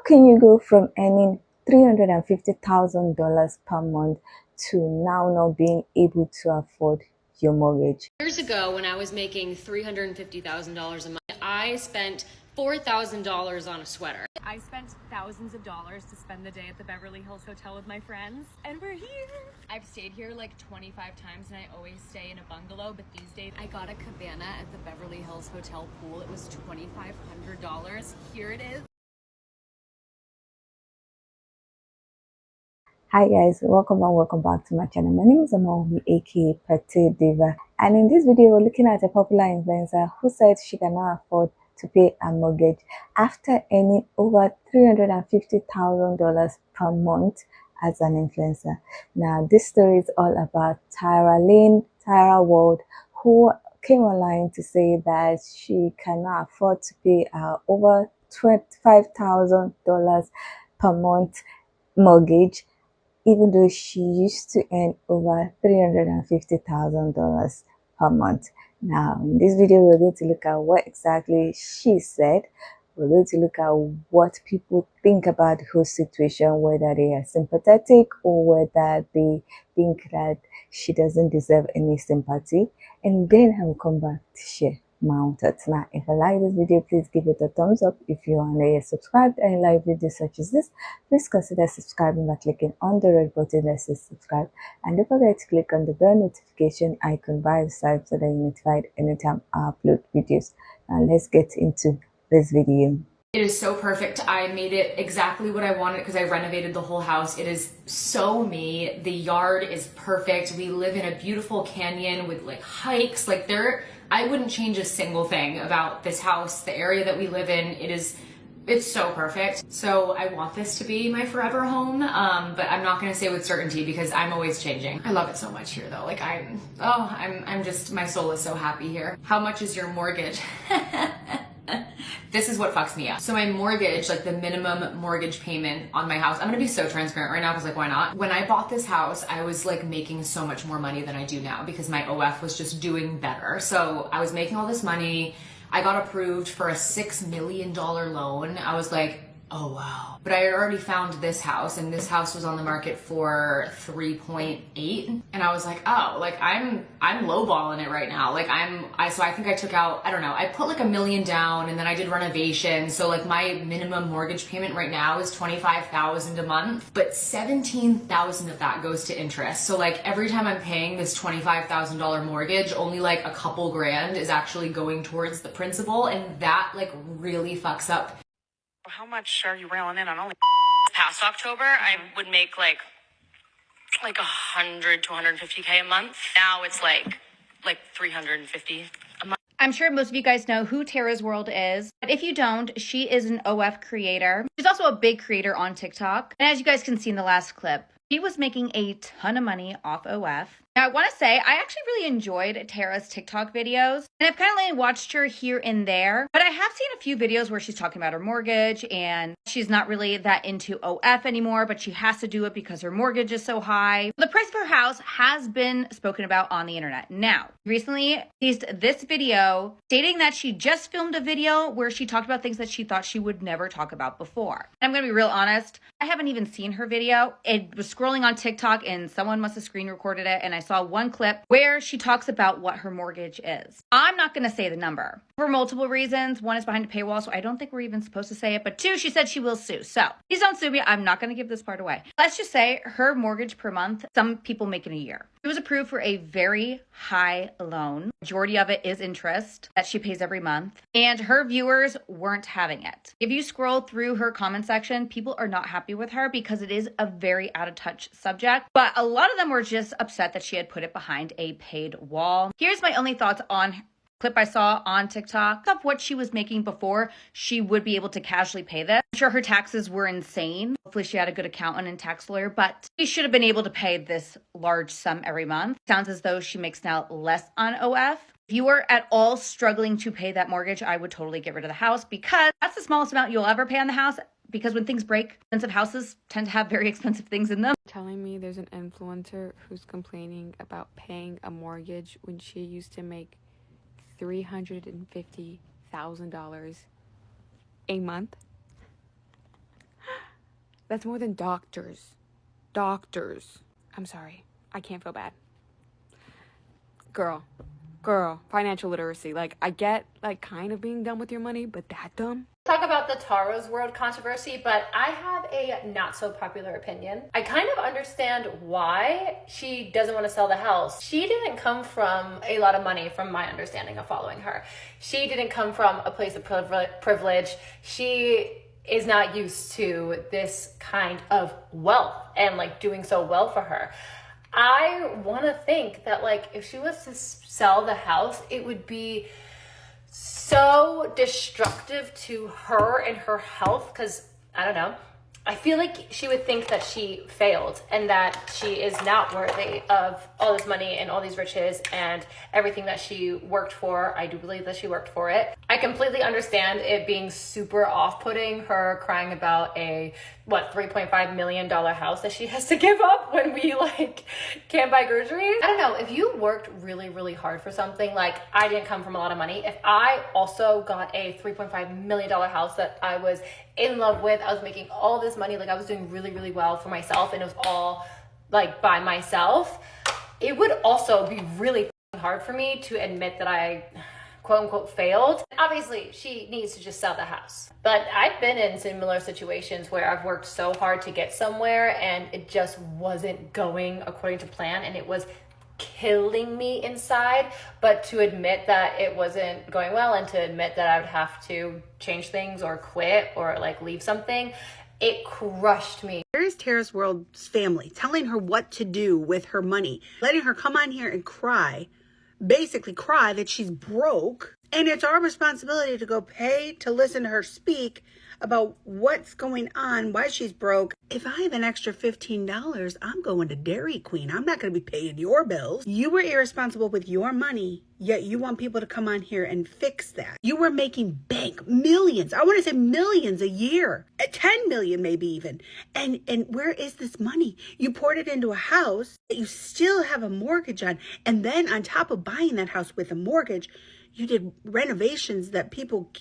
can you go from earning $350,000 per month to now not being able to afford your mortgage? Years ago, when I was making $350,000 a month, I spent $4,000 on a sweater. I spent thousands of dollars to spend the day at the Beverly Hills Hotel with my friends, and we're here. I've stayed here like 25 times, and I always stay in a bungalow, but these days I got a cabana at the Beverly Hills Hotel pool. It was $2,500. Here it is. Hi guys, welcome and welcome back to my channel. My name is Amaomi, aka Petite Diva, and in this video we're looking at a popular influencer who said she cannot afford to pay a mortgage after earning over $350,000 per month as an influencer. Now this story is all about Tyra Ward, who came online to say that she cannot afford to pay over $25,000 per month mortgage, even though she used to earn over $350,000 per month. Now, in this video, we're going to look at what exactly she said. We're going to look at what people think about her situation, whether they are sympathetic or whether they think that she doesn't deserve any sympathy. And then I'll come back to share my own thoughts. Now, if you like this video, please give it a thumbs up. If you are not yet subscribed and you like videos such as this, please consider subscribing by clicking on the red button that says subscribe, and don't forget to click on the bell notification icon by the side so that you're notified anytime I upload videos. Now let's get into this video. It is so perfect. I made it exactly what I wanted because I renovated the whole house. It is so me. The yard is perfect. We live in a beautiful canyon with like hikes. I wouldn't change a single thing about this house, the area that we live in. It's so perfect. So I want this to be my forever home, but I'm not gonna say with certainty because I'm always changing. I love it so much here though. I'm just, my soul is so happy here. How much is your mortgage? This is what fucks me up. So my mortgage, like the minimum mortgage payment on my house, I'm gonna be so transparent right now because like, why not? When I bought this house, I was like making so much more money than I do now because my OF was just doing better. So I was making all this money. I got approved for a $6 million loan. I was like, oh wow. But I had already found this house, and this house was on the market for 3.8. And I was like, oh, like I'm lowballing it right now. So I think I took out, I don't know, I put like $1 million down and then I did renovation. So like my minimum mortgage payment right now is $25,000 a month, but $17,000 of that goes to interest. So like every time I'm paying this $25,000 mortgage, only like a couple grand is actually going towards the principal. And that like really fucks up. How much are you railing in on only past October? I would make like 100 to 150K a month. Now it's like 350 a month. I'm sure most of you guys know who Tara's World is, but if you don't, she is an OF creator. She's also a big creator on TikTok. And as you guys can see in the last clip, she was making a ton of money off OF. Now, I want to say, I actually really enjoyed Tara's TikTok videos, and I've kind of only watched her here and there, but I have seen a few videos where she's talking about her mortgage, and she's not really that into OF anymore, but she has to do it because her mortgage is so high. The price of her house has been spoken about on the internet. Now, recently released this video stating that she just filmed a video where she talked about things that she thought she would never talk about before. And I'm going to be real honest, I haven't even seen her video. It was scrolling on TikTok and someone must have screen recorded it, and I saw one clip where she talks about what her mortgage is. I'm not going to say the number for multiple reasons. One is behind a paywall, so I don't think we're even supposed to say it. But two, she said she will sue. So please don't sue me. I'm not going to give this part away. Let's just say her mortgage per month, some people make in a year. She was approved for a very high loan. Majority of it is interest that she pays every month. And her viewers weren't having it. If you scroll through her comment section, people are not happy with her because it is a very out of touch subject. But a lot of them were just upset that she had put it behind a paid wall. Here's my only thoughts on clip I saw on TikTok of what she was making before she would be able to casually pay this. I'm sure her taxes were insane. Hopefully she had a good accountant and tax lawyer, but she should have been able to pay this large sum every month. Sounds as though she makes now less on OF. If you are at all struggling to pay that mortgage, I would totally get rid of the house because that's the smallest amount you'll ever pay on the house. Because when things break, expensive houses tend to have very expensive things in them. Telling me there's an influencer who's complaining about paying a mortgage when she used to make $350,000 a month. That's more than doctors. Doctors. I'm sorry. I can't feel bad. Girl, financial literacy. Like, I get, like, kind of being dumb with your money, but that dumb? Talk about the Tara's World controversy, but I have a not so popular opinion. I kind of understand why she doesn't want to sell the house. She didn't come from a lot of money, from my understanding of following her. She didn't come from a place of privilege. She is not used to this kind of wealth and like doing so well for her. I want to think that like if she was to sell the house, it would be so destructive to her and her health, because I don't know, I feel like she would think that she failed and that she is not worthy of all this money and all these riches and everything that she worked for. I do believe that she worked for it. I completely understand it being super off-putting, her crying about a $3.5 million house that she has to give up when we like can't buy groceries. I don't know, if you worked really, really hard for something, like I didn't come from a lot of money. If I also got a $3.5 million house that I was in love with, I was making all this money, like I was doing really, really well for myself, and it was all like by myself, it would also be really hard for me to admit that I quote unquote failed. Obviously, she needs to just sell the house. But I've been in similar situations where I've worked so hard to get somewhere and it just wasn't going according to plan, and it was killing me inside. But to admit that it wasn't going well and to admit that I would have to change things or quit or like leave something, it crushed me. Here's Tara's World's family telling her what to do with her money, letting her come on here and cry, basically cry that she's broke. And it's our responsibility to go pay to listen to her speak about what's going on, why she's broke. If I have an extra $15, I'm going to Dairy Queen. I'm not going to be paying your bills. You were irresponsible with your money, yet you want people to come on here and fix that. You were making bank millions. I want to say millions a year, 10 million maybe even. And where is this money? You poured it into a house that you still have a mortgage on. And then on top of buying that house with a mortgage, you did renovations that people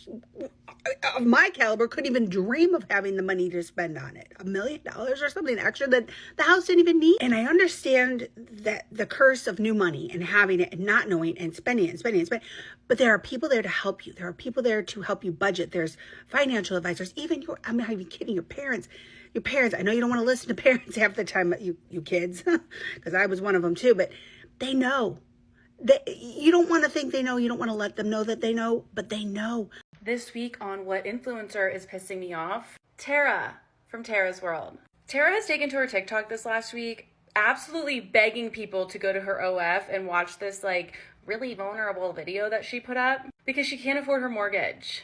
of my caliber couldn't even dream of having the money to spend on it. $1 million or something extra that the house didn't even need. And I understand that the curse of new money and having it and not knowing and spending it and spending it and spending. But there are people there to help you. There are people there to help you budget. There's financial advisors, even I'm not even kidding, your parents. Your parents, I know you don't want to listen to parents half the time, you kids, because I was one of them too, but they know. You don't want to think they know. You don't want to let them know that they know, but they know. This week on What Influencer is Pissing Me Off, Tara from Tara's World. Tara has taken to her TikTok this last week, absolutely begging people to go to her OF and watch this like really vulnerable video that she put up because she can't afford her mortgage.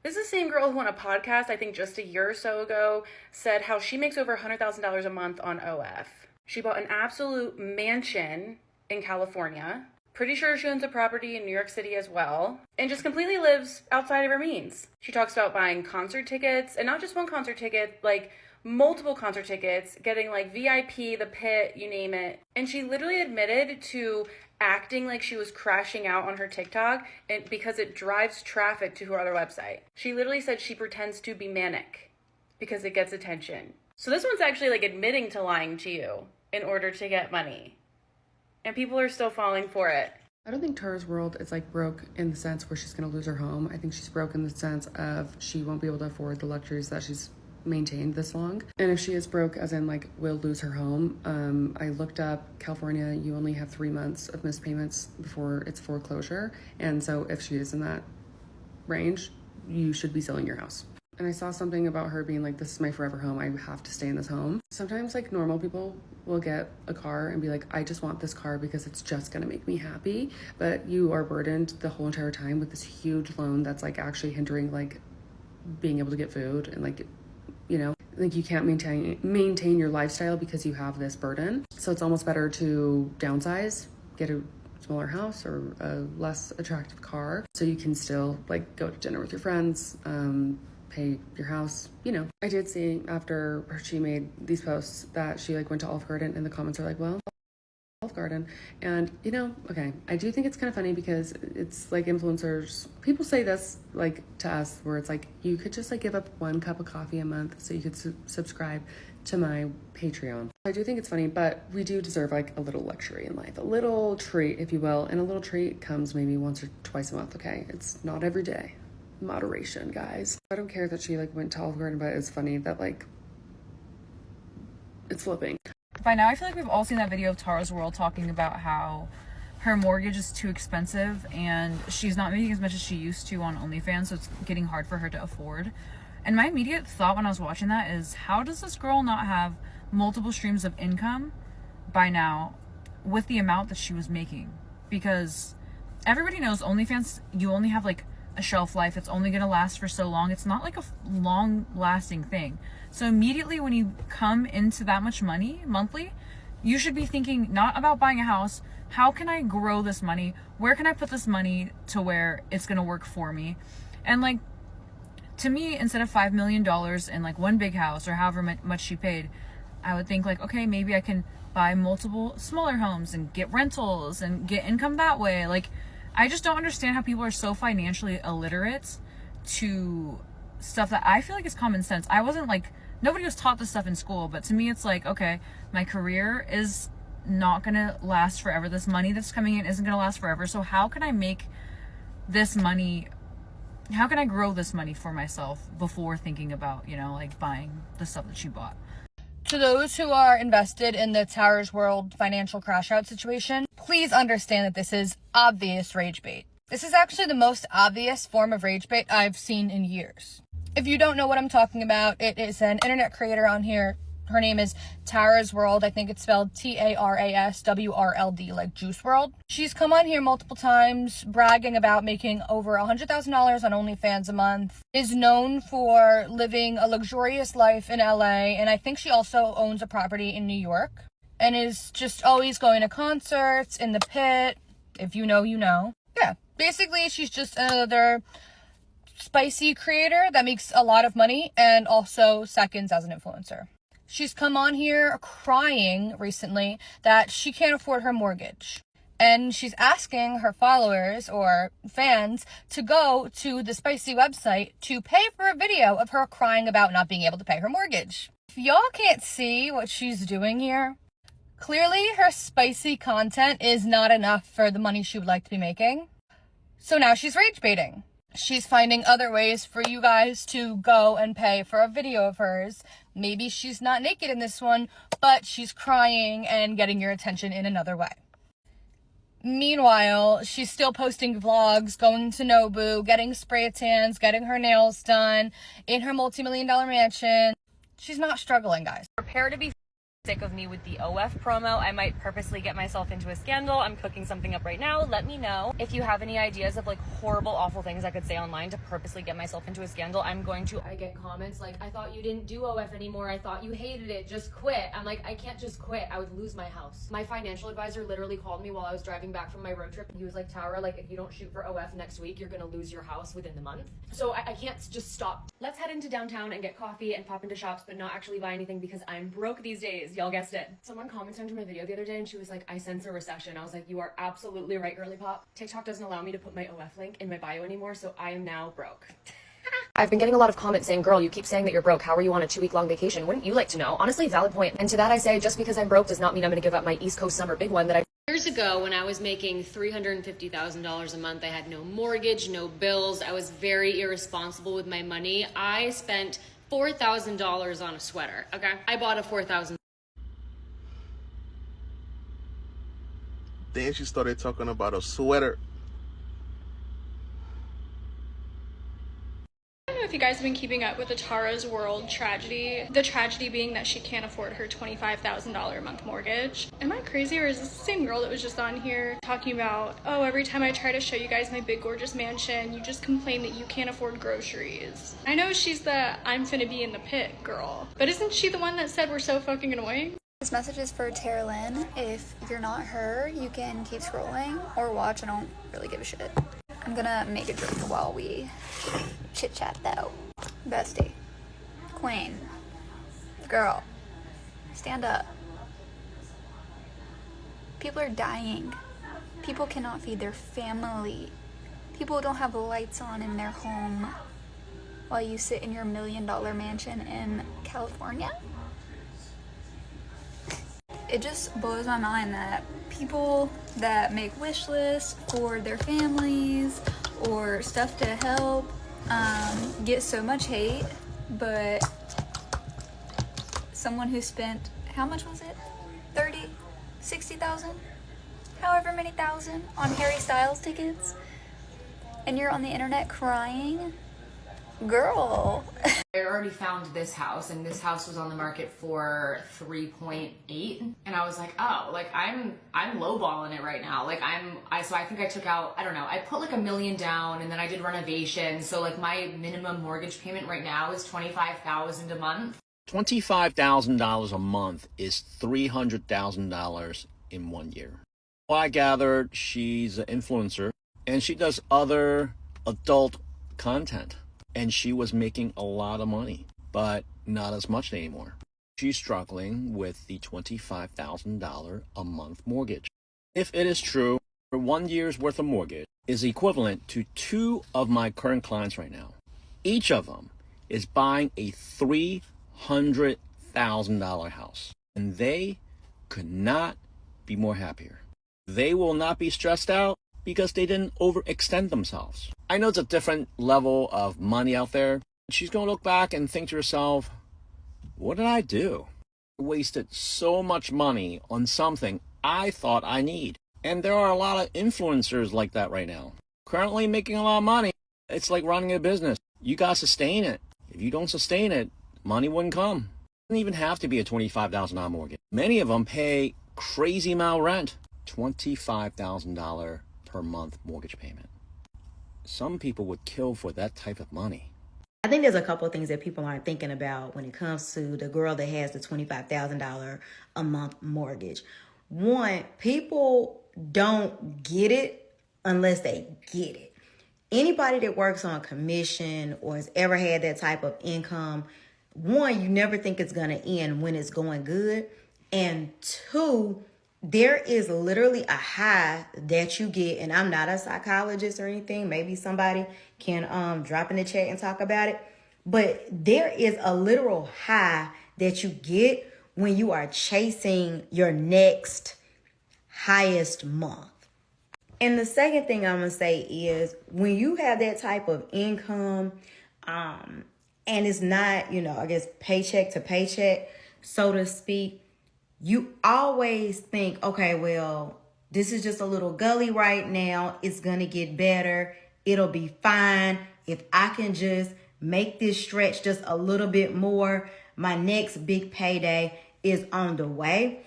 This is the same girl who on a podcast, I think just a year or so ago, said how she makes over $100,000 a month on OF. She bought an absolute mansion in California. Pretty sure she owns a property in New York City as well, and just completely lives outside of her means. She talks about buying concert tickets, and not just one concert ticket, like multiple concert tickets, getting like VIP, the pit, you name it. And she literally admitted to acting like she was crashing out on her TikTok and because it drives traffic to her other website. She literally said she pretends to be manic because it gets attention. So this one's actually like admitting to lying to you in order to get money. And people are still falling for it. I don't think Tara's World is like broke in the sense where she's gonna lose her home. I think she's broke in the sense of she won't be able to afford the luxuries that she's maintained this long. And if she is broke, as in like will lose her home, I looked up California, you only have 3 months of missed payments before it's foreclosure. And so if she is in that range, you should be selling your house. And I saw something about her being like, this is my forever home. I have to stay in this home. Sometimes like normal people will get a car and be like, I just want this car because it's just gonna make me happy. But you are burdened the whole entire time with this huge loan that's like actually hindering like being able to get food and like, you know, like you can't maintain your lifestyle because you have this burden. So it's almost better to downsize, get a smaller house or a less attractive car so you can still like go to dinner with your friends, pay your house, you know. I did see after she made these posts that she like went to Olive Garden and the comments are like, well, Garden. And you know, okay, I do think it's kind of funny because it's like influencers, people say this like to us where it's like you could just like give up 1 cup of coffee a month so you could subscribe to my Patreon. I do think it's funny, but we do deserve like a little luxury in life, a little treat, if you will. And a little treat comes maybe once or twice a month. Okay, it's not every day. Moderation, guys. I don't care that she like went to Olive Garden, but it's funny that like it's flipping. By now, I feel like we've all seen that video of Tara's World talking about how her mortgage is too expensive and she's not making as much as she used to on OnlyFans, so it's getting hard for her to afford. And my immediate thought when I was watching that is, how does this girl not have multiple streams of income by now with the amount that she was making? Because everybody knows OnlyFans, you only have like a shelf life. It's only going to last for so long. It's not like a long lasting thing. So immediately when you come into that much money monthly, you should be thinking not about buying a house. How can I grow this money? Where can I put this money to where it's going to work for me? And like, to me, instead of $5 million in like one big house or however much she paid, I would think like, okay, maybe I can buy multiple smaller homes and get rentals and get income that way. Like, I just don't understand how people are so financially illiterate to stuff that I feel like is common sense. I wasn't like, nobody was taught this stuff in school, but to me it's like, okay, my career is not gonna last forever. This money that's coming in isn't gonna last forever. So how can I make this money, how can I grow this money for myself before thinking about, you know, like buying the stuff that she bought? To those who are invested in the Tara's World financial crash out situation, please understand that this is obvious rage bait. This is actually the most obvious form of rage bait I've seen in years. If you don't know what I'm talking about, it is an internet creator on here. Her name is Tara's World. I think it's spelled TARASWRLD, like Juice World. She's come on here multiple times bragging about making over $100,000 on OnlyFans a month, is known for living a luxurious life in LA, and I think she also owns a property in New York, and is just always going to concerts, in the pit. If you know, you know. Yeah, basically she's just another spicy creator that makes a lot of money and also seconds as an influencer. She's come on here crying recently that she can't afford her mortgage. And she's asking her followers or fans to go to the spicy website to pay for a video of her crying about not being able to pay her mortgage. If y'all can't see what she's doing here, clearly her spicy content is not enough for the money she would like to be making. So now she's rage baiting. She's finding other ways for you guys to go and pay for a video of hers. Maybe she's not naked in this one, but she's crying and getting your attention in another way. Meanwhile, she's still posting vlogs, going to Nobu, getting spray tans, getting her nails done in her multi-million-dollar mansion. She's not struggling, guys. Prepare to be sick of me with the OF promo. I might purposely get myself into a scandal. I'm cooking something up right now. Let me know if you have any ideas of like horrible, awful things I could say online to purposely get myself into a scandal. I'm going to. I get comments like, I thought you didn't do OF anymore. I thought you hated it. Just quit. I'm like, I can't just quit. I would lose my house. My financial advisor literally called me while I was driving back from my road trip. He was like, Tara, like if you don't shoot for OF next week, you're gonna lose your house within the month. So I can't just stop. Let's head into downtown and get coffee and pop into shops, but not actually buy anything because I'm broke these days. Y'all guessed it. Someone commented under my video the other day and she was like, I sense a recession. I was like, you are absolutely right, girly pop. TikTok doesn't allow me to put my OF link in my bio anymore, so I am now broke. I've been getting a lot of comments saying, girl, you keep saying that you're broke. How are you on a 2-week-long vacation? Wouldn't you like to know? Honestly, valid point. And to that I say, just because I'm broke does not mean I'm going to give up my East Coast summer big one that I... Years ago, when I was making $350,000 a month, I had no mortgage, no bills. I was very irresponsible with my money. I spent $4,000 on a sweater, okay? I bought a $4,000. Then she started talking about a sweater. I don't know if you guys have been keeping up with the Tara's World tragedy. The tragedy being that she can't afford her $25,000 a month mortgage. Am I crazy, or is this the same girl that was just on here talking about, oh, every time I try to show you guys my big gorgeous mansion, you just complain that you can't afford groceries? I know she's the I'm finna be in the pit girl, but isn't she the one that said we're so fucking annoying? This message is for Tara Lynn. If you're not her, you can keep scrolling or watch. I don't really give a shit. I'm gonna make a drink while we chit chat though. Bestie, queen, girl, stand up. People are dying. People cannot feed their family. People don't have lights on in their home while you sit in your $1 million mansion in California. It just blows my mind that people that make wish lists for their families or stuff to help get so much hate, but someone who spent, how much was it? 30, 60,000, however many thousand on Harry Styles tickets, and you're on the internet crying? Girl. I already found this house, and this house was on the market for 3.8, and I was like, oh, like I'm lowballing it right now. Like so I think I took out, I don't know, I put like $1 million down, and then I did renovations. So like my minimum mortgage payment right now is $25,000 a month. $25,000 a month is $300,000 in 1 year. Well, I gathered she's an influencer, and she does other adult content. And she was making a lot of money, but not as much anymore. She's struggling with the $25,000 a month mortgage. If it is true, her 1 year's worth of mortgage is equivalent to 2 of my current clients right now. Each of them is buying a $300,000 house, and they could not be more happier. They will not be stressed out because they didn't overextend themselves. I know it's a different level of money out there. She's going to look back and think to herself, what did I do? I wasted so much money on something I thought I need. And there are a lot of influencers like that right now. Currently making a lot of money. It's like running a business. You got to sustain it. If you don't sustain it, money wouldn't come. It doesn't even have to be a $25,000 mortgage. Many of them pay crazy amount rent. $25,000 per month mortgage payment. Some people would kill for that type of money. I think there's a couple of things that people aren't thinking about when it comes to the girl that has the $25,000 a month mortgage. One, people don't get it unless they get it. Anybody that works on commission or has ever had that type of income, one, you never think it's going to end when it's going good. And two, there is literally a high that you get, and I'm not a psychologist or anything. Maybe somebody can drop in the chat and talk about it. But there is a literal high that you get when you are chasing your next highest month. And the second thing I'm going to say is when you have that type of income, and it's not, I guess paycheck to paycheck, so to speak, you always think, okay, well, this is just a little gully right now. It's going to get better. It'll be fine. If I can just make this stretch just a little bit more, my next big payday is on the way.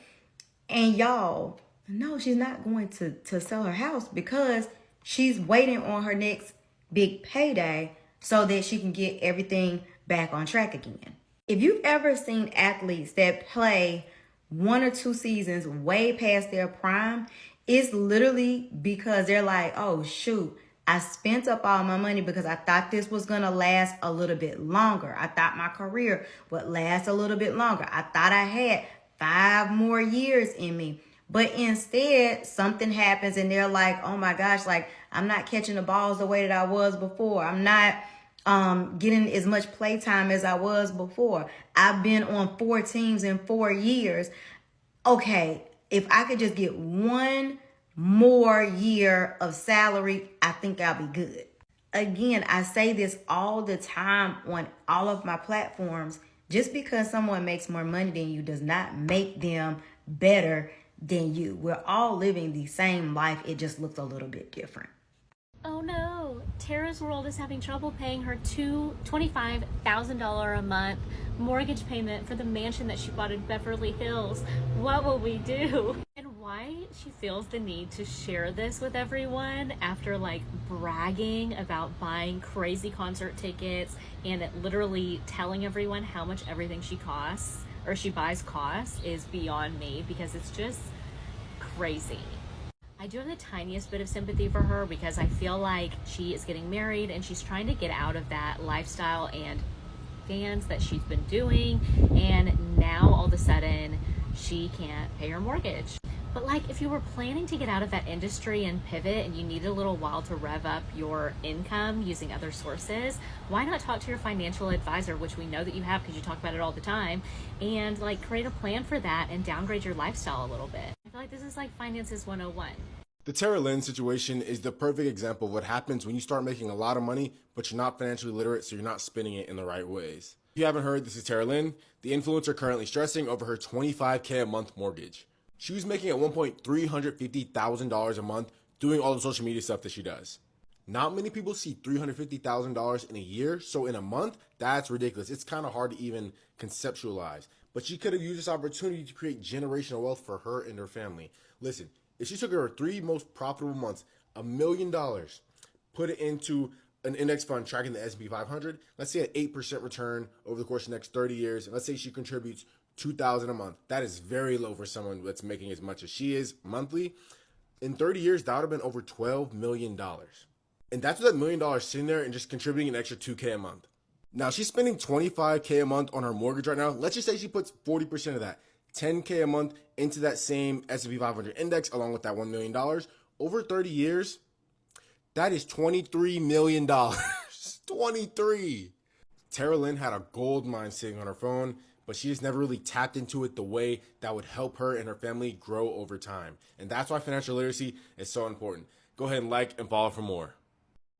And y'all, no, she's not going to sell her house because she's waiting on her next big payday so that she can get everything back on track again. If you've ever seen athletes that play 1 or 2 seasons way past their prime, it's literally because they're like, oh shoot, I spent up all my money because I thought this was going to last a little bit longer. I thought my career would last a little bit longer. I thought I had 5 more years in me. But instead, something happens and they're like, oh my gosh, like I'm not catching the balls the way that I was before. I'm not getting as much playtime as I was before. I've been on 4 teams in 4 years. Okay, if I could just get 1 more year of salary, I think I'll be good. Again, I say this all the time on all of my platforms. Just because someone makes more money than you does not make them better than you. We're all living the same life. It just looks a little bit different. Oh no, Tara's World is having trouble paying her $25,000 a month mortgage payment for the mansion that she bought in Beverly Hills. What will we do? And why she feels the need to share this with everyone after like bragging about buying crazy concert tickets and literally telling everyone how much everything she buys costs is beyond me, because it's just crazy. I do have the tiniest bit of sympathy for her because I feel like she is getting married and she's trying to get out of that lifestyle and fans that she's been doing, and now all of a sudden she can't pay her mortgage. But like, if you were planning to get out of that industry and pivot and you needed a little while to rev up your income using other sources, why not talk to your financial advisor, which we know that you have because you talk about it all the time, and like create a plan for that and downgrade your lifestyle a little bit. I feel like this is like finances 101. The Tara Lynn situation is the perfect example of what happens when you start making a lot of money, but you're not financially literate, so you're not spending it in the right ways. If you haven't heard, this is Tara Lynn, the influencer currently stressing over her $25K a month mortgage. She was making at one point $350,000 a month doing all the social media stuff that she does. Not many people see $350,000 in a year, so in a month, that's ridiculous. It's kind of hard to even conceptualize. But she could have used this opportunity to create generational wealth for her and her family. Listen, if she took her 3 most profitable months, $1 million, put it into an index fund tracking the S&P 500, let's say an 8% return over the course of the next 30 years, and let's say she contributes $2,000 a month. That is very low for someone that's making as much as she is monthly. In 30 years, that would have been over $12 million. And that's with that $1 million sitting there and just contributing an extra $2K a month. Now, she's spending $25K a month on her mortgage right now. Let's just say she puts 40% of that, $10K a month, into that same S&P 500 index along with that $1 million. Over 30 years, that is $23 million. 23. Tara Lynn had a gold mine sitting on her phone, but she just never really tapped into it the way that would help her and her family grow over time. And that's why financial literacy is so important. Go ahead and like and follow for more.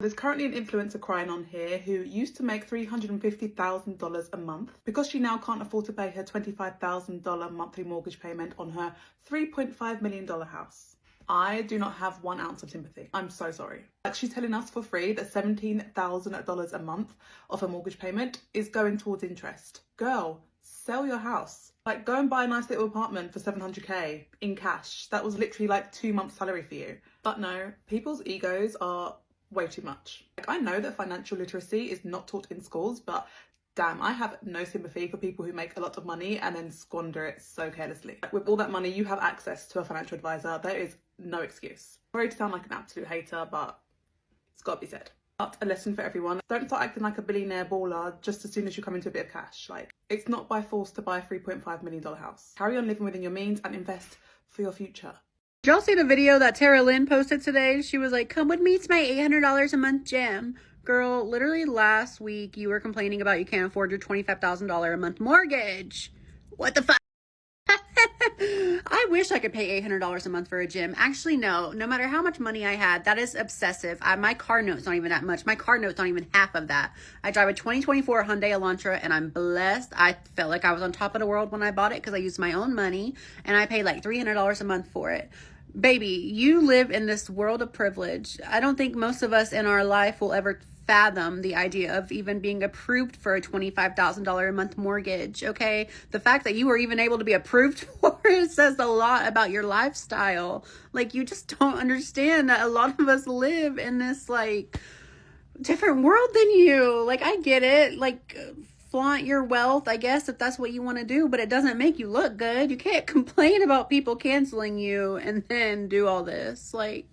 There's currently an influencer crying on here who used to make $350,000 a month because she now can't afford to pay her $25,000 monthly mortgage payment on her $3.5 million house. I do not have 1 ounce of sympathy. I'm so sorry. Like, she's telling us for free that $17,000 a month of her mortgage payment is going towards interest. Girl, sell your house. Like, go and buy a nice little apartment for $700K in cash. That was literally like 2 months' salary for you. But no, people's egos are way too much. Like, I know that financial literacy is not taught in schools, but damn, I have no sympathy for people who make a lot of money and then squander it so carelessly. With all that money, you have access to a financial advisor. There is no excuse. Sorry to sound like an absolute hater, but it's got to be said. But a lesson for everyone: don't start acting like a billionaire baller just as soon as you come into a bit of cash. Like, it's not by force to buy a $3.5 million house. Carry on living within your means and invest for your future. Did y'all see the video that Tara Lynn posted today? She was like, come with me to my $800 a month gym. Girl, literally last week you were complaining about you can't afford your $25,000 a month mortgage. What the fuck? I wish I could pay $800 a month for a gym. Actually, no matter how much money I had, that is obsessive. My car note's not even that much. My car note's not even half of that. I drive a 2024 Hyundai Elantra and I'm blessed. I felt like I was on top of the world when I bought it because I used my own money and I paid like $300 a month for it. Baby, you live in this world of privilege. I don't think most of us in our life will ever fathom the idea of even being approved for a $25,000 a month mortgage, okay? The fact that you were even able to be approved for it says a lot about your lifestyle. Like, you just don't understand that a lot of us live in this, like, different world than you. Like, I get it. Like, flaunt your wealth, I guess, if that's what you want to do, but it doesn't make you look good. You can't complain about people canceling you and then do all this. Like,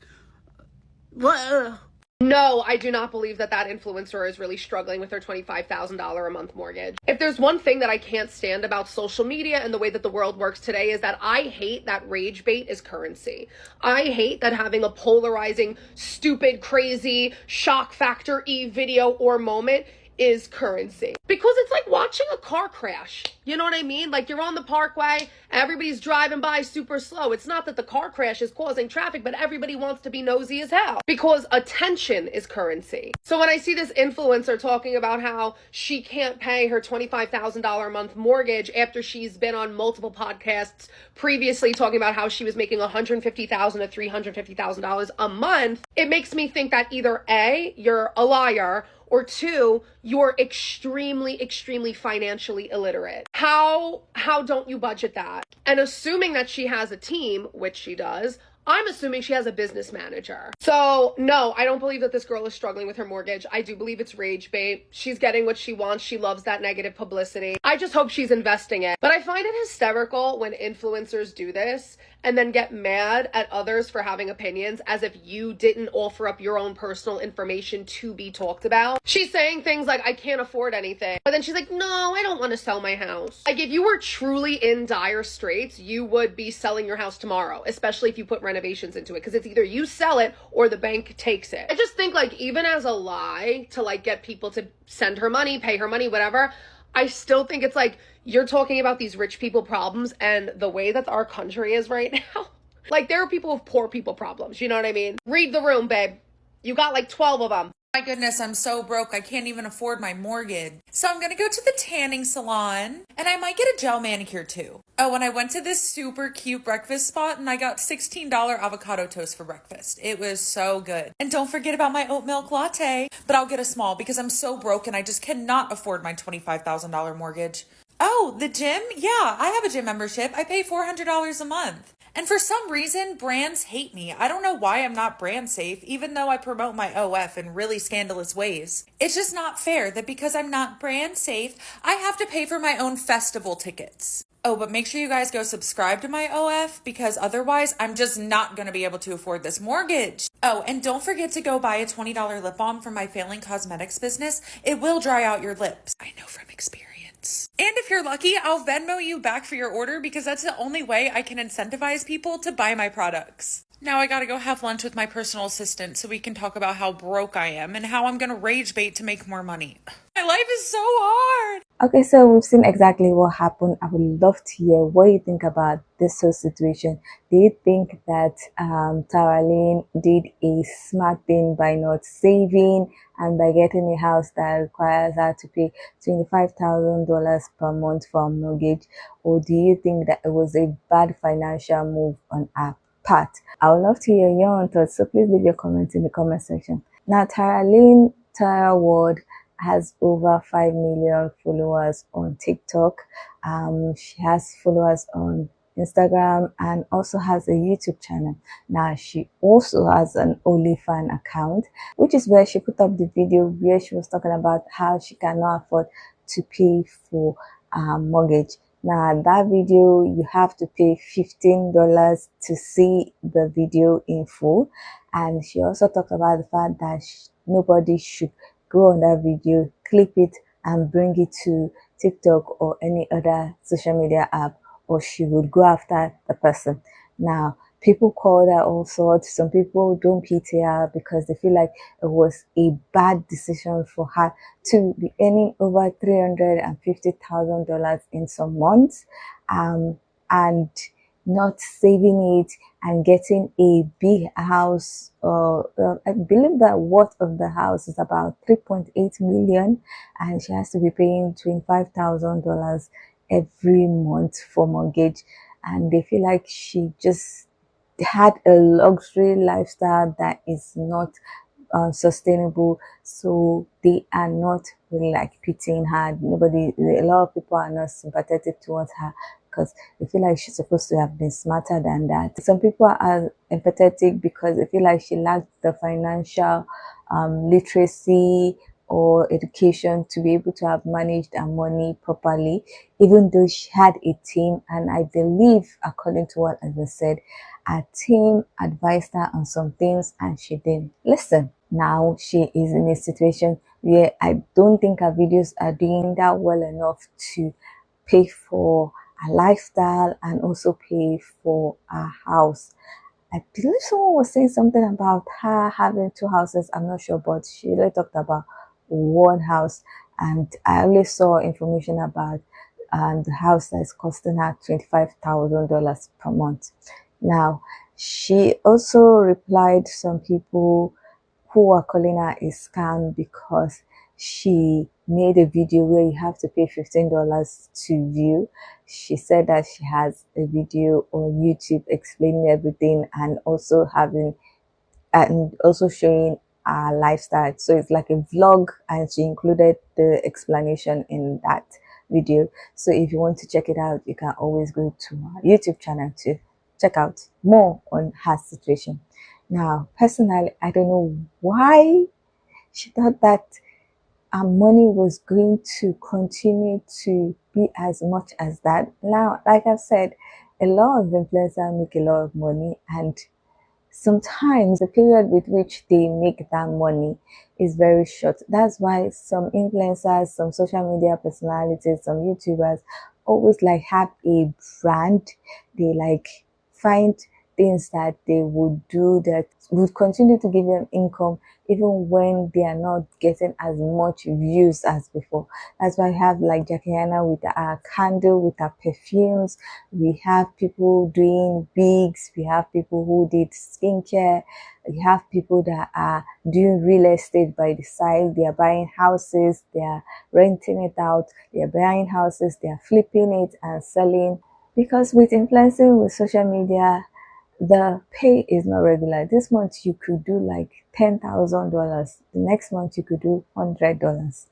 what? No, I do not believe that that influencer is really struggling with her $25,000 a month mortgage. If there's one thing that I can't stand about social media and the way that the world works today is that I hate that rage bait is currency. I hate that having a polarizing, stupid, crazy, shock factor-y video or moment is currency. Because it's like watching a car crash. You know what I mean? Like, you're on the parkway, everybody's driving by super slow. It's not that the car crash is causing traffic, but everybody wants to be nosy as hell because attention is currency. So when I see this influencer talking about how she can't pay her $25,000 a month mortgage after she's been on multiple podcasts previously talking about how she was making $150,000 to $350,000 a month, it makes me think that either A, you're a liar, or 2, you're extremely, extremely financially illiterate. How don't you budget that? And assuming that she has a team, which she does, I'm assuming she has a business manager. So no, I don't believe that this girl is struggling with her mortgage. I do believe it's rage bait. She's getting what she wants. She loves that negative publicity. I just hope she's investing it. But I find it hysterical when influencers do this and then get mad at others for having opinions as if you didn't offer up your own personal information to be talked about. She's saying things like, I can't afford anything. But then she's like, no, I don't want to sell my house. Like, if you were truly in dire straits, you would be selling your house tomorrow, especially if you put renovations into it, because it's either you sell it or the bank takes it. I just think, like, even as a lie to, like, get people to send her money, pay her money, whatever, I still think it's like, you're talking about these rich people problems, and the way that our country is right now, like, there are people with poor people problems, you know what I mean? Read the room, babe. You got like 12 of them. My goodness, I'm so broke I can't even afford my mortgage. So I'm gonna go to the tanning salon and I might get a gel manicure too. Oh, and I went to this super cute breakfast spot and I got $16 avocado toast for breakfast. It was so good. And don't forget about my oat milk latte, but I'll get a small because I'm so broke and I just cannot afford my $25,000 mortgage. Oh, the gym? Yeah, I have a gym membership. I pay $400 a month. And for some reason, brands hate me. I don't know why I'm not brand safe, even though I promote my OF in really scandalous ways. It's just not fair that because I'm not brand safe, I have to pay for my own festival tickets. Oh, but make sure you guys go subscribe to my OF because otherwise I'm just not going to be able to afford this mortgage. Oh, and don't forget to go buy a $20 lip balm from my failing cosmetics business. It will dry out your lips. I know from experience. And if you're lucky, I'll Venmo you back for your order because that's the only way I can incentivize people to buy my products. Now I gotta go have lunch with my personal assistant so we can talk about how broke I am and how I'm gonna rage bait to make more money. My life is so hard. Okay, so we've seen exactly what happened. I would love to hear what you think about this whole situation. Do you think that Tara Lynn did a smart thing by not saving and by getting a house that requires her to pay $25,000 per month for a mortgage? Or do you think that it was a bad financial move on her part? I would love to hear your own thoughts, so please leave your comments in the comment section. Now, Tara Lynn, Tara Ward, has over 5 million followers on TikTok. She has followers on Instagram and also has a YouTube channel. Now, she also has an OnlyFans account, which is where she put up the video where she was talking about how she cannot afford to pay for a mortgage. Now, that video, you have to pay $15 to see the video in full. And she also talked about the fact that nobody should go on that video, clip it, and bring it to TikTok or any other social media app, or she would go after the person. Now, people call her all sorts. Some people don't pity her because they feel like it was a bad decision for her to be earning over $350,000 in some months, and not saving it and getting a big house. I believe that worth of the house is about 3.8 million, and she has to be paying $25,000 every month for mortgage. And they feel like she just had a luxury lifestyle that is not sustainable, so they are not really like pitying her. A lot of people are not sympathetic towards her because they feel like she's supposed to have been smarter than that. Some people are empathetic because they feel like she lacked the financial literacy or education to be able to have managed her money properly, even though she had a team. And I believe, according to what I said, her team advised her on some things and she didn't listen. Now she is in a situation where I don't think her videos are doing that well enough to pay for a lifestyle and also pay for a house. I believe someone was saying something about her having 2 houses. I'm not sure, but she really talked about one house, and I only saw information about the house that is costing her $25,000 per month. Now, she also replied to some people who are calling her a scam because she made a video where you have to pay $15 to view. She said that she has a video on YouTube explaining everything and also showing our lifestyle. So it's like a vlog, and she included the explanation in that video. So if you want to check it out, you can always go to our YouTube channel to check out more on her situation. Now, personally, I don't know why she thought that our money was going to continue to be as much as that. Now, like I've said, a lot of influencers make a lot of money, and sometimes the period with which they make that money is very short. That's why some influencers, some social media personalities, some YouTubers always like have a brand. They like find things that they would do that would continue to give them income even when they are not getting as much views as before. That's why I have like Jackie Anna with our candle, with our perfumes. We have people doing wigs. We have people who did skincare. We have people that are doing real estate by the side. They are buying houses. They are renting it out. They are buying houses. They are flipping it and selling. Because with influencing with social media, the pay is not regular. This month you could do like $10,000. The next month you could do $100.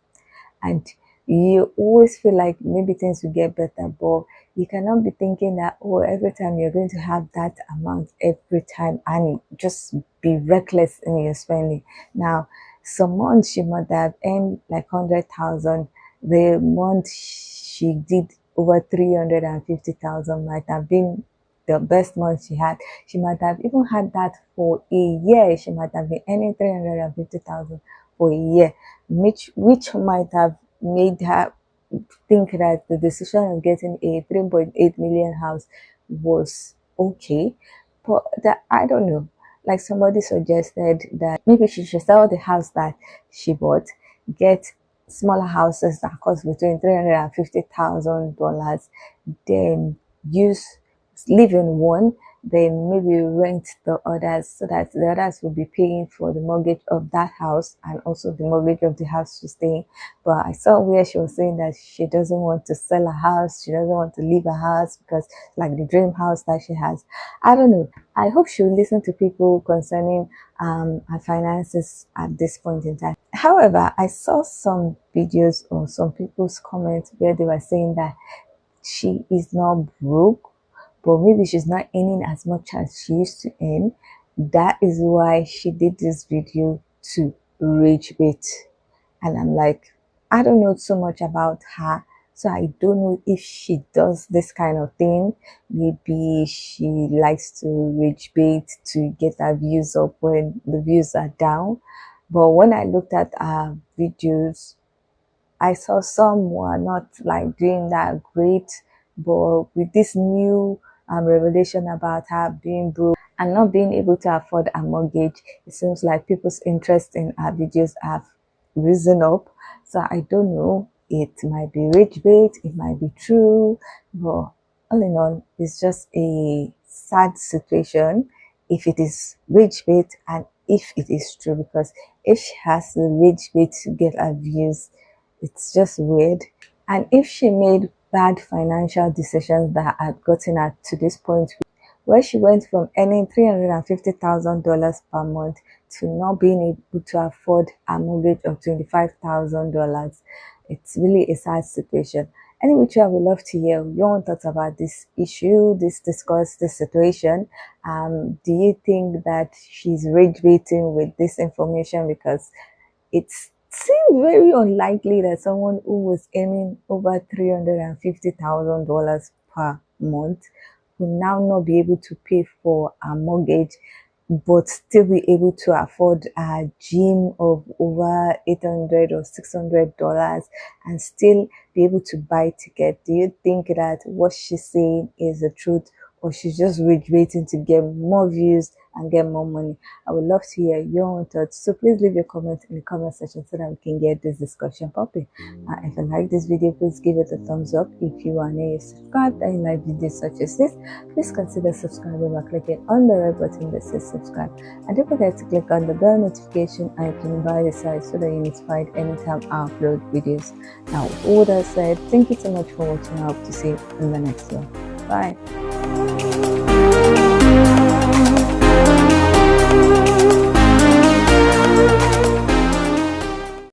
And you always feel like maybe things will get better, but you cannot be thinking that, oh, every time you're going to have that amount every time and just be reckless in your spending. Now, some months she might have earned like 100,000. The month she did over 350,000 might have been the best month she had. She might have even had that for a year. She might have been earning 350,000 for a year, which might have made her think that the decision of getting a 3.8 million house was okay. But that, I don't know. Like somebody suggested that maybe she should sell the house that she bought, get smaller houses that cost between $350,000, then live in one, then maybe rent the others, so that the others will be paying for the mortgage of that house and also the mortgage of the house she's staying. But I saw where she was saying that she doesn't want to sell a house, she doesn't want to leave a house because it's like the dream house that she has. I don't know. I hope she'll listen to people concerning her finances at this point in time. However, I saw some videos or some people's comments where they were saying that she is not broke, but maybe she's not earning as much as she used to earn. That is why she did this video to rage bait. And I'm like, I don't know so much about her, so I don't know if she does this kind of thing. Maybe she likes to rage bait to get her views up when the views are down. But when I looked at her videos, I saw some were not like doing that great. But with this new revelation about her being broke and not being able to afford a mortgage, it seems like people's interest in her videos have risen up. So I don't know, it might be rich bait, it might be true, but all in all, it's just a sad situation if it is rich bait and if it is true, because if she has the rich bait to get her views, it's just weird. And if she made bad financial decisions that had gotten her to this point where she went from earning $350,000 per month to not being able to afford a mortgage of $25,000, it's really a sad situation. Anyway, I would love to hear your own thoughts about this issue, this situation. Do you think that she's rage baiting with this information? Because it seems very unlikely that someone who was earning over $350,000 per month will now not be able to pay for a mortgage, but still be able to afford a gym of over $800 or $600 and still be able to buy ticket. Do you think that what she's saying is the truth, or she's just rage baiting to get more views and get more money? I would love to hear your own thoughts, so please leave your comment in the comment section so that we can get this discussion popping. If you like this video, please give it a thumbs up. If you are new, subscribe and you like videos such as this, please consider subscribing by clicking on the red button that says subscribe, and don't forget to click on the bell notification icon by the side so that you're notified anytime I upload videos. Now, with all that said, thank you so much for watching. I hope to see you in the next one. Bye.